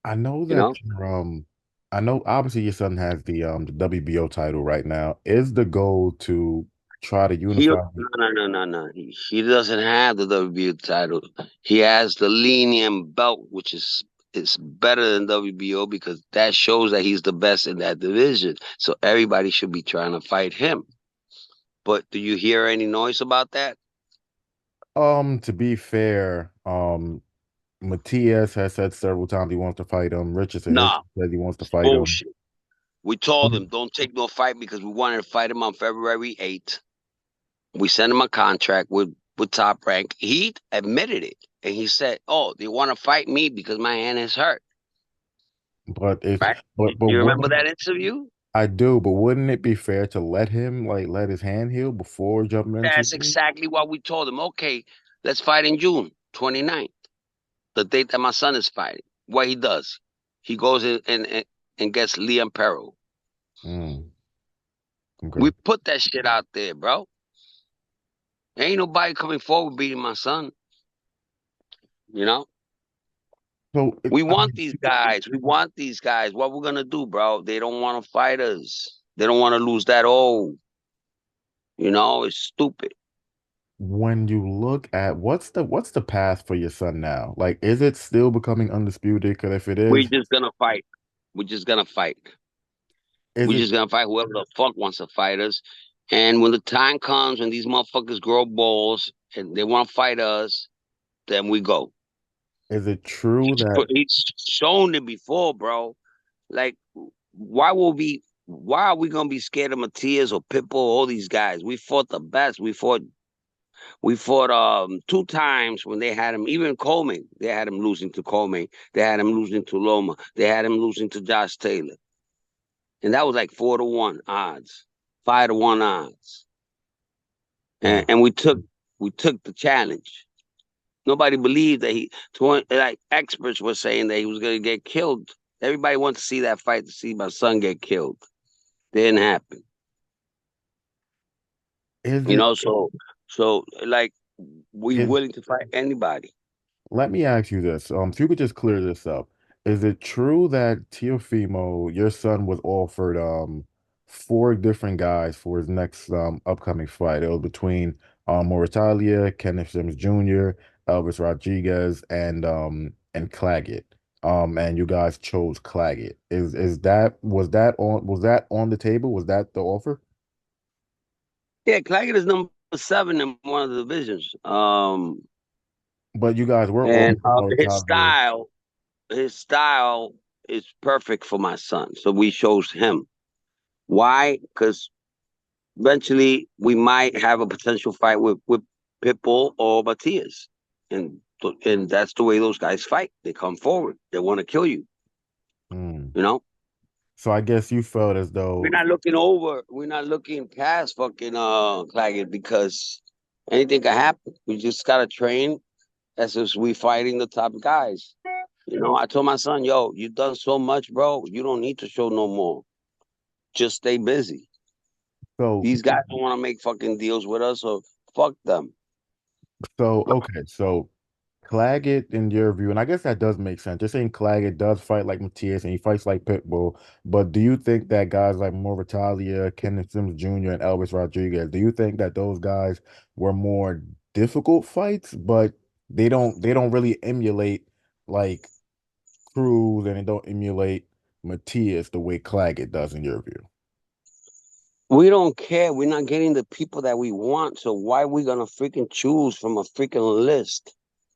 I know You that know, I know obviously your son has the WBO title right now. Is the goal to try to he unify? no. He doesn't have the WBO title. He has the lenient belt, which is better than WBO because that shows that he's the best in that division. So everybody should be trying to fight him. But do you hear any noise about that? To be fair, Matias has said several times he wants to fight him. Richardson Nah, says he wants to fight him. bullshit. We told him don't take no fight because we wanted to fight him on February 8th. We sent him a contract with Top Rank. He admitted it. And he said, "Oh, they want to fight me because my hand is hurt." But it's Right? but You remember wouldn't that interview? I do, but wouldn't it be fair to let him like let his hand heal before jumping into That's it? exactly what we told him. Okay, let's fight in June 29th, the date that my son is fighting. What he does, he goes in and gets Liam Perro. Mm, okay. We put that shit out there, bro. Ain't nobody coming forward beating my son. You know, So we I want mean, these guys. We want these guys. What we're gonna do, bro? They don't want to fight us. They don't want to lose that. Oh, it's stupid. when you look at what's the path for your son now? Like, is it still becoming undisputed? Because if it We're is, just gonna fight. We're just gonna fight. is We're it just gonna fight whoever the fuck wants to fight us. And when the time comes when these motherfuckers grow balls and they want to fight us, then we go. is it true that He's shown it before, bro. Like, why will we? Why are we gonna be scared of Matias or Pitbull? All these guys. We fought the best. We fought two times when they had him. Even Coleman, they had him losing to Coleman. They had him losing to Loma. They had him losing to Josh Taylor, and that was like 4-1 odds, 5-1 odds. and, uh, and we took the challenge. Nobody believed that like experts were saying that he was going to get killed. Everybody wanted to see that fight to see my son get killed. Didn't happen, is it So like we is willing to fight anybody. let me ask you this. If you could just clear this up. Is it true that Teofimo, your son, was offered four different guys for his next upcoming fight? It was between Moritalia, Kenneth Sims Jr., Elvis Rodriguez, and Claggett. And you guys chose Claggett. Was that on the table? Was that the offer? Yeah, Claggett is number 7 in one of the divisions. But you guys were And offered Moritalia. his style is perfect for my son. So we chose him. Why? Because eventually we might have a potential fight with Pitbull or Matias, and that's the way those guys fight. They come forward. They want to kill you. Hmm. You know, So I guess you felt as we're though not looking over. We're not looking past fucking Claggett because anything can happen. We just gotta train as if we fighting the top guys. I told my son, "Yo, you done so much, bro. You don't need to show no more. Just stay busy. so. These guys don't want to make fucking deals with us, so fuck them." So okay, so Claggett, in your view, and I guess that does make sense. You're saying Claggett does fight like Matias and he fights like Pitbull, but do you think that guys like Moritalia, Kenneth Sims Jr., and Elvis Rodriguez, do you think that those guys were more difficult fights, but they don't really emulate like Cruz and they don't emulate Matias the way Claggett does in your view? We don't care. We're not getting the people that we want. So why are we gonna freaking choose from a freaking list?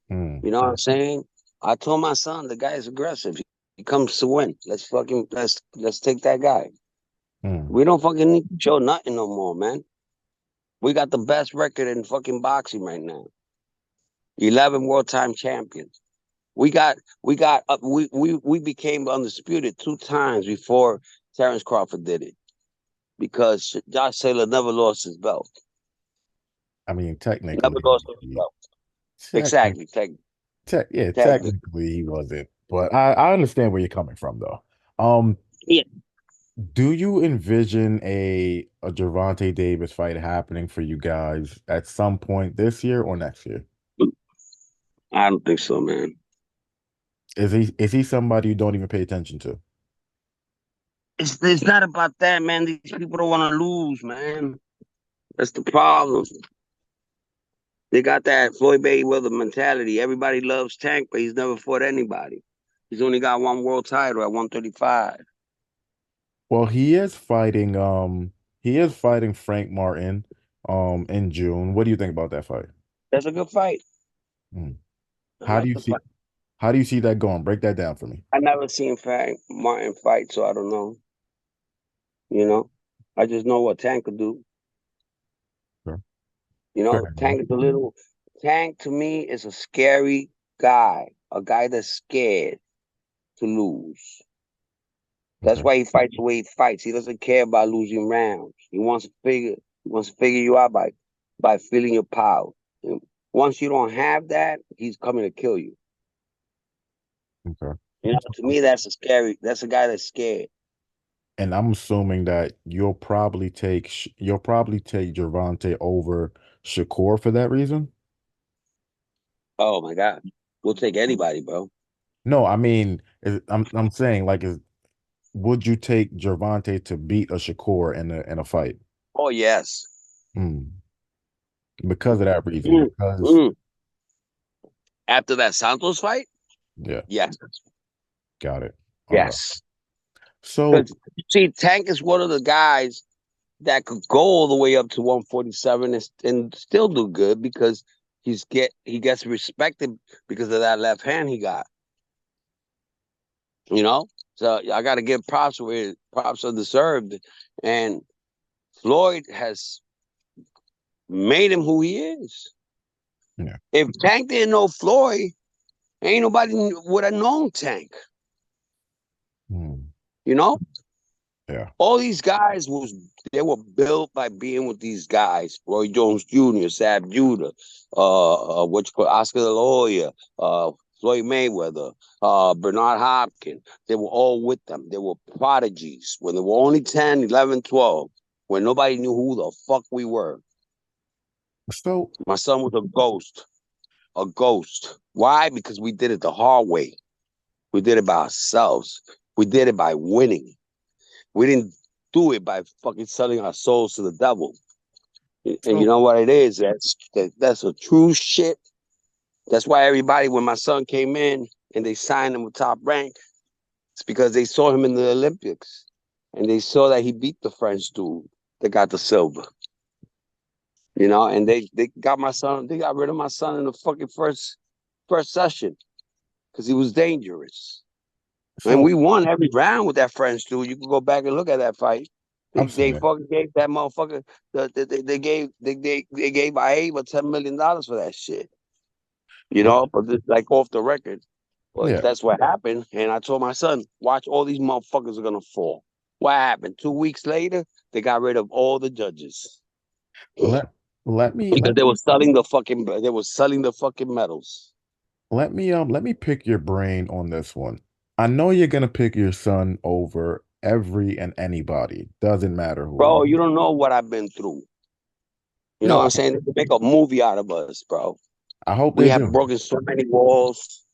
Hmm. You know what I'm saying? I told my son the guy is aggressive. He comes to win. Let's take that guy. Hmm. We don't fucking need to show nothing no more, man. We got the best record in fucking boxing right now. 11 world time champions. We became undisputed 2 times before Terrence Crawford did it because Josh Taylor never lost his belt. I mean, Never lost his technically, belt. Exactly. Yeah, Technically. technically he wasn't, but I understand where you're coming from though. Um, Yeah. do you envision a Gervonta Davis fight happening for you guys at some point this year or next year? I don't think so, man. Is he somebody you don't even pay attention to? It's not about that, man. These people don't want to lose, man. That's the problem. They got that Floyd Mayweather mentality. Everybody loves Tank, but he's never fought anybody. He's only got one world title at 135. Well, he is fighting Frank Martin in June. What do you think about that fight? That's a good fight. Hmm. I How do like you the see fight. how do you see that going? Break that down for me. I never seen Frank Martin fight, so I don't know. You know, I just know what Tank could do. Sure. You Fair know, enough. Tank to me is a scary guy, a guy that's scared to lose. That's Okay. why he fights the way he fights. He doesn't care about losing rounds. He wants to figure you out by feeling your power. And once you don't have that, he's coming to kill you. Okay. You know, to me, that's a guy that's scared. And I'm assuming that you'll probably take Gervonta over Shakur for that reason. Oh my God. We'll take anybody, bro. No, I mean, I'm saying like, would you take Gervonta to beat a Shakur in a fight? Oh yes. Hmm. Because of that reason, Mm, because mm. After that Santos fight, yeah, yes. got it. Okay. Yes. So, Because you see, Tank is one of the guys that could go all the way up to 147 and still do good because he gets respected because of that left hand he got. You know, so I got to give props where props are deserved, and Floyd has made him who he is. yeah. If Tank didn't know Floyd, ain't nobody would have known Tank. Hmm. You know, Yeah. all these guys they were built by being with these guys. Roy Jones Jr., Sab Judah, what you call Oscar the Lawyer, Floyd Mayweather, Bernard Hopkins. They were all with them. They were prodigies when they were only 10, 11, 12, when nobody knew who the fuck we were. So, My son was a ghost. A ghost. Why? Because we did it the hard way. We did it by ourselves. We did it by winning. We didn't do it by fucking selling our souls to the devil. And you so know what it is? That's a true shit. That's why everybody, when my son came in and they signed him with top rank, it's because they saw him in the Olympics and they saw that he beat the French dude that got the silver. You know, and they got my son. They got rid of my son in the fucking first session because he was dangerous. And so we won every round with that French dude. You can go back and look at that fight. They I've they seen it. fucking gave that motherfucker. They gave Aeba $10 million for that shit. You Yeah. know, but this, like off the record. But Yeah. that's what happened. And I told my son, watch, all these motherfuckers are gonna fall. What happened? 2 weeks later, they got rid of all the judges Let let me because let me they were selling the fucking medals. let me pick your brain on this one. I know you're gonna pick your son over every and anybody. Doesn't matter who. Bro, you don't know what I've been through. You know No, what I'm saying? They could make a movie out of us, bro. I hope We they have do. broken so many walls.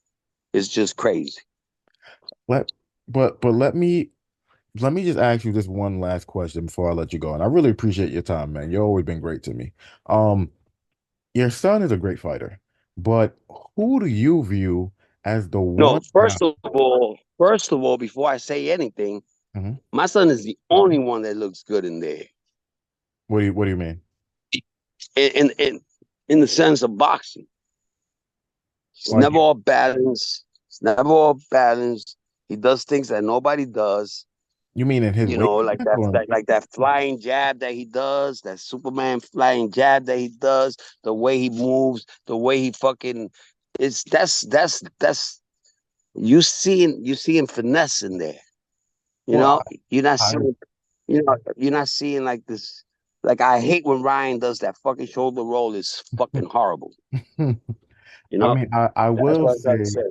It's just crazy. Let but let me just ask you this one last question before I let you go. And I really appreciate your time, man. You've always been great to me. Um, your son is a great fighter, but who do you view as the No, one guy? first of all, before I say anything, Mhm. my son is the only one that looks good in there. What do you mean? In in in, in the sense of boxing. He's Like never all balanced. He's never all balanced. He does things that nobody does. you mean in his You weight know, class or like that flying jab that he does, that Superman flying jab that he does, the way he moves, the way he fucking it's that's you seeing finesse in there. You well, know, you're not I seeing you're not seeing like this. Like I hate when Ryan does that fucking shoulder roll. It's fucking horrible. You I know, mean, I that's will what I gotta say say.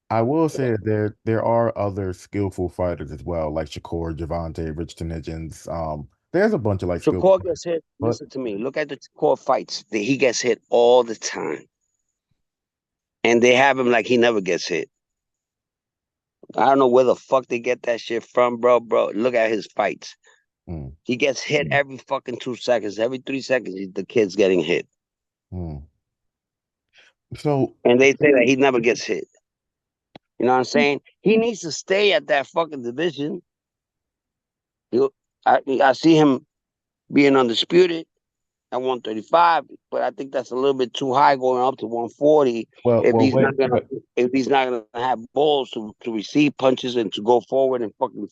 I will say that there are other skillful fighters as well, like Shakur, Gervonta, Richton Hitchens. There's a bunch of like skillful Shakur fighters, gets hit. but Listen to me. Look at the Shakur fights. He gets hit all the time, and they have him like he never gets hit. I don't know where the fuck they get that shit from, bro. Bro, look at his fights. Mm, He gets hit every fucking 2 seconds. Every 3 seconds, the kid's getting hit. mm. So, And they say that he never gets hit. You know what I'm saying? He needs to stay at that fucking division. He'll, I see him being undisputed at 135, but I think that's a little bit too high going up to 140 if well, he's wait, not gonna but if he's not gonna have balls to receive punches and to go forward and fucking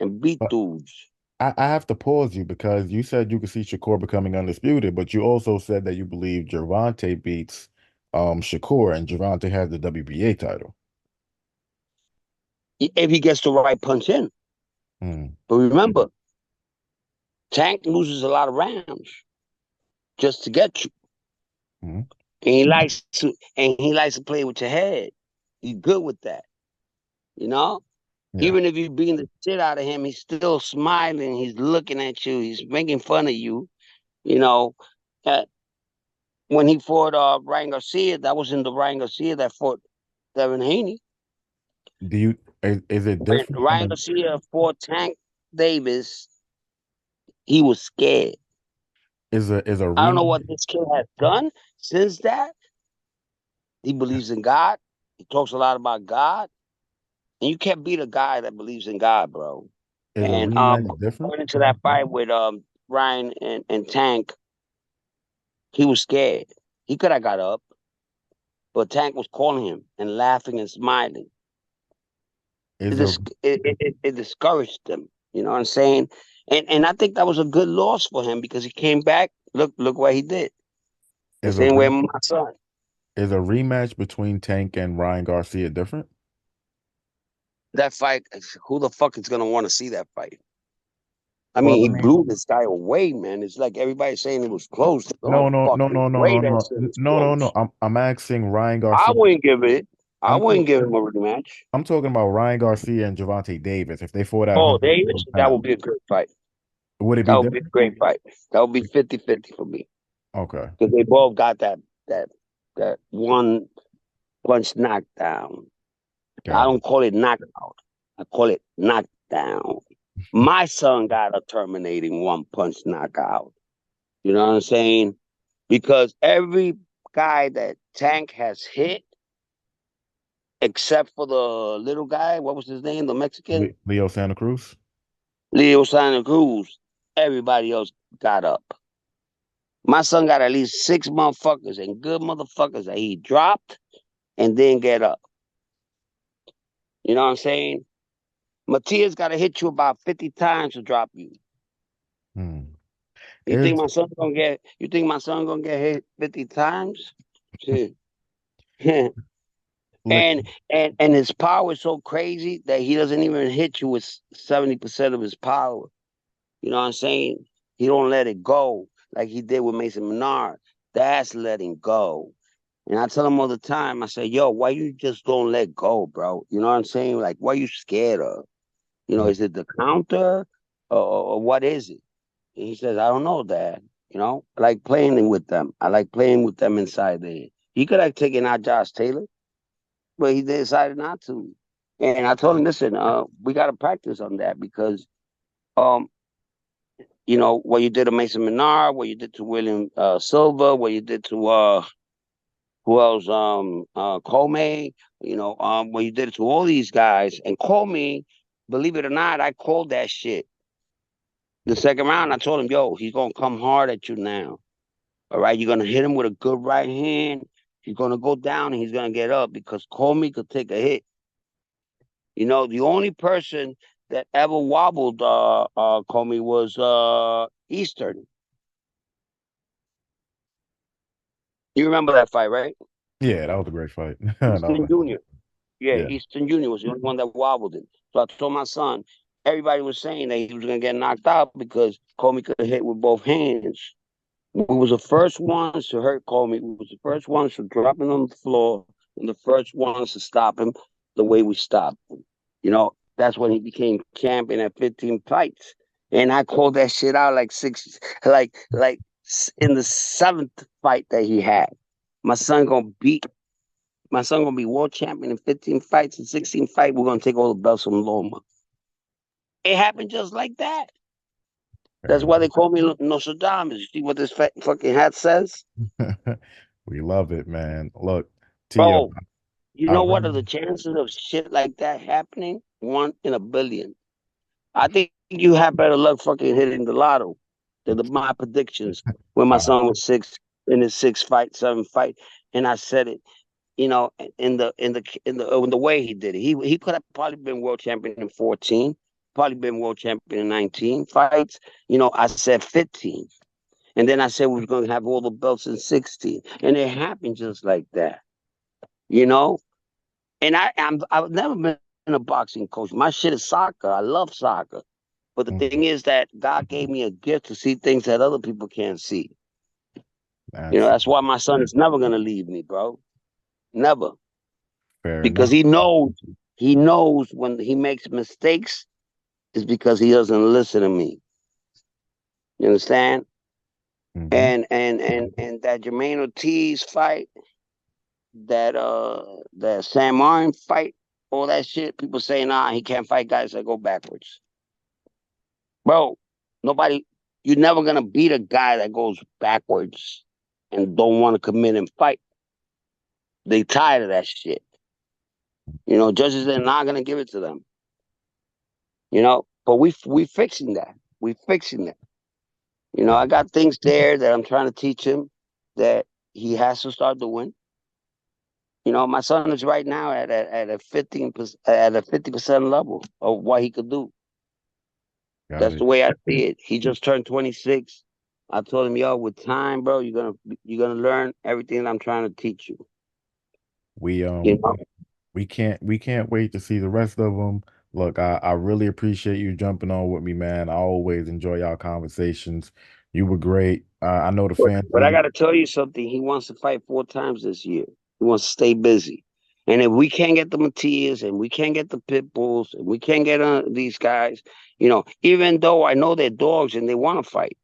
and beat but dudes. I have to pause you because you said you could see Shakur becoming undisputed, but you also said that you believe Gervonta beats Shakur and Gervonta has the WBA title. If he gets the right punch in. Mm, But remember, Tank loses a lot of rounds just to get you. mm, And he likes to play with your head. He's good with that, you know? yeah. Even if you're beating the shit out of him, he's still smiling. He's looking at you. He's making fun of you. You know, uh, when he fought Ryan Garcia, that was in the Ryan Garcia that fought Devin Haney. Do you is it When different from Ryan Garcia fought Tank Davis, he was scared. is a I don't know rematch what this kid has done since that. He believes in God. He talks a lot about God. And you can't beat a guy that believes in God, bro. is a And rematch different? going into that fight with Ryan and Tank, he was scared. He could have got up, but Tank was calling him and laughing and smiling. Is a It discouraged them. You know what I'm saying? And I think that was a good loss for him because he came back. Look what he did. The is a same way re, with my son. is a rematch between Tank and Ryan Garcia different? That fight, who the fuck is gonna want to see that fight? I Well, mean, I he mean, blew this guy away, man. It's like everybody saying it was close. no, No no, no, fucking no, no, way no, that no, shit was no, no, no. close. I'm asking Ryan I Garcia. wouldn't give it. I I'm wouldn't talking. give him a rematch. I'm talking about Ryan Garcia and Gervonta Davis. If they fought at Oh, Davis, 140 that would pounds, be a good fight. would it That be would be a different? great fight. That would be 50-50 for me. Okay, Because they both got that that one punch knockdown. I got it. don't call it knockout. I call it knockdown. My son got a terminating one punch knockout. You know what I'm saying? Because every guy that Tank has hit, except for the little guy, what was his name? The Mexican? Leo Santa Cruz. Leo Santa Cruz. Everybody else got up. My son got at least six motherfuckers and good motherfuckers that he dropped and then get up. You know what I'm saying? Matias got to hit you about 50 times to drop you. Hmm. You think Is my son gonna get? You think my son gonna get hit 50 times? Shit. and like and his power is so crazy that he doesn't even hit you with 70% of his power. You know what I'm saying? He don't let it go like he did with Mason Menard. That's letting go. And I tell him all the time, I say, yo, why you just don't let go, bro? You know what I'm saying? Like, what are you scared of? mm, Is it the counter or what is it? And he says, I don't know, Dad. I like playing with them. I like playing with them inside there. He could have taken out Josh Taylor, but he decided not to. And I told him, listen, we got to practice on that because, um, what you did to Mason Menard, what you did to William Silva, what you did to who else? Comey, what you did to all these guys. And Comey, believe it or not, I called that shit. The second round, I told him, yo, he's gonna come hard at you now. All right, you're gonna hit him with a good right hand. He's gonna go down and he's gonna get up because Comey could take a hit. The only person that ever wobbled Comey was Eastern. You remember that fight, right? yeah, that was a great fight. That Eastern was Junior. Yeah, yeah. Eastern Junior was the only one that wobbled him. So I told my son, everybody was saying that he was gonna get knocked out because Comey could hit with both hands. We was the first ones to hurt Comey. We was the first ones to drop him on the floor and the first ones to stop him the way we stopped him. That's when he became champion at 15 fights. And I called that shit out like six, like in the seventh fight that he had. My son gonna beat My son gonna be world champion in 15 fights and 16 fights. We're gonna take all the belts from Loma. It happened just like that. Fair That's why they enough. call me Nostradamus. You see what this fucking hat says, We love it, man. Look, Tio, bro? You I know what really are the chances of shit like that happening? 1 in 1 billion. I think you had better luck fucking hitting the lotto than my predictions when my uh, son was six in his sixth fight, seventh fight, and I said it. You know, in the way he did it, he could have probably been world champion in 14, probably been world champion in 19 fights. You know, I said 15, and then I said we were going to have all the belts in 16, and it happened just like that. You know, and I've never been a boxing coach. My shit is soccer. I love soccer. But the mm, thing is that God gave me a gift to see things that other people can't see. You know, that's that's why my son is never gonna leave me, bro. Never. fair Because enough. he knows when he makes mistakes is because he doesn't listen to me. You understand? Hmm. And that Jermaine Ortiz fight, that Sam Martin fight, all that shit, people say, nah, he can't fight guys that go backwards. Bro, nobody, you're never gonna beat a guy that goes backwards and don't want to commit and fight. They tired of that shit. You know, judges are not gonna give it to them. You know, but we fixing that. We fixing that. You know, I got things there that I'm trying to teach him that he has to start doing. You know, my son is right now at a 15% at a 50% level of what he could do. Got That's the it. way I see it. He just turned 26. I told him, yo, with time, bro, you're gonna learn everything that I'm trying to teach you. We You um know, we can't wait to see the rest of them. Look, I really appreciate you jumping on with me, man. I always enjoy our conversations. You were great. I know the fans but I really. got to tell you something. He wants to fight 4 times this year. He wants to stay busy. And if we can't get the Matias and we can't get the Pit Bulls and we can't get these guys, you know, even though I know they're dogs and they want to fight,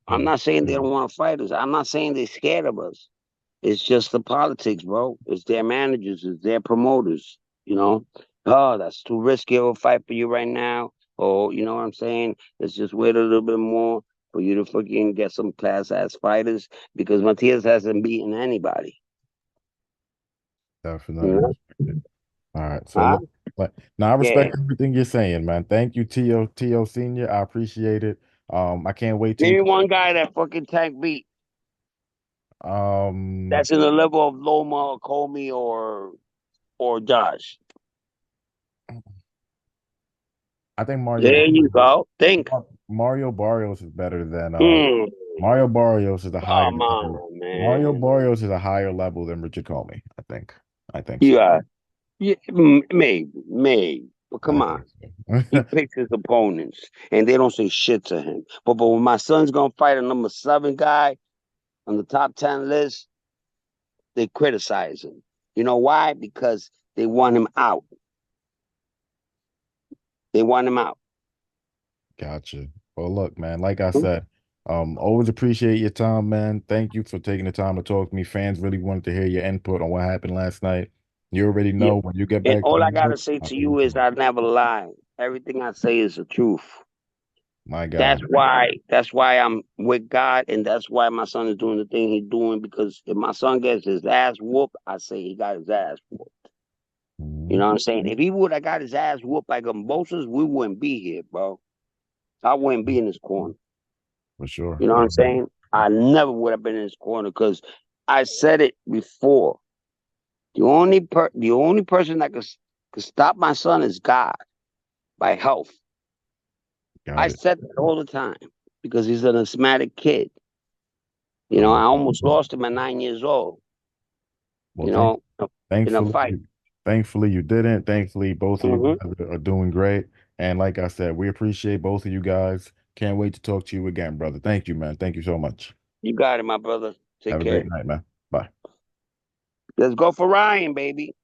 I'm Mhm. not saying they don't want to fight us. I'm not saying they're scared of us. It's just the politics, bro. It's their managers, it's their promoters. You know, oh, that's too risky of a fight for you right now. Or you know what I'm saying? Let's just wait a little bit more for you to fucking get some class ass fighters because Matias hasn't beaten anybody. You Definitely know? respect it. All right. So Huh? look, but now I Yeah. respect everything you're saying, man. Thank you, Tio Senior. I appreciate it. I can't wait till Give you me come. one guy that fucking Tank beat. Um, That's in the level of Loma, Comey, or Josh. I think There you go. Think. Mario Barrios is better than Mm, Mario Barrios is a higher come level. on, Mario man. Barrios is a higher level than Richard Comey. I think. I think so. You are. Yeah, maybe, maybe. But come I on. think He so. picks his opponents and they don't say shit to him. But when my son's gonna fight a number 7 guy on the top 10 list, they criticize him. You know why? Because they want him out. They want him out. Gotcha. Well, look, man, like I said, always appreciate your time, man. Thank you for taking the time to talk to me. Fans really wanted to hear your input on what happened last night. You already Yeah. know when you get And back to all I New gotta York, say I'll to give you you a is call. I never lie. Everything I say is the truth. My That's guy. why that's why I'm with God and that's why my son is doing the thing he's doing because if my son gets his ass whooped, I say he got his ass whooped. You Mhm. know what I'm saying? If he would have got his ass whooped by Gambosas, we wouldn't be here, bro. I wouldn't be in this corner. For sure. You know what I'm saying? I never would have been in this corner because I said it before. The only person that could stop my son is God by health. I Got it. said that all the time because he's an asthmatic kid. You know, I Um, almost lost him at 9 years old. well, You know, in a thankfully, fight. thankfully you didn't. Thankfully, both of you Hmm. guys are doing great. And like I said, we appreciate both of you guys. Can't wait to talk to you again, brother. Thank you, man. Thank you so much. You got it, my brother. Take Have a great care. night, man. Bye. Let's go for Ryan, baby.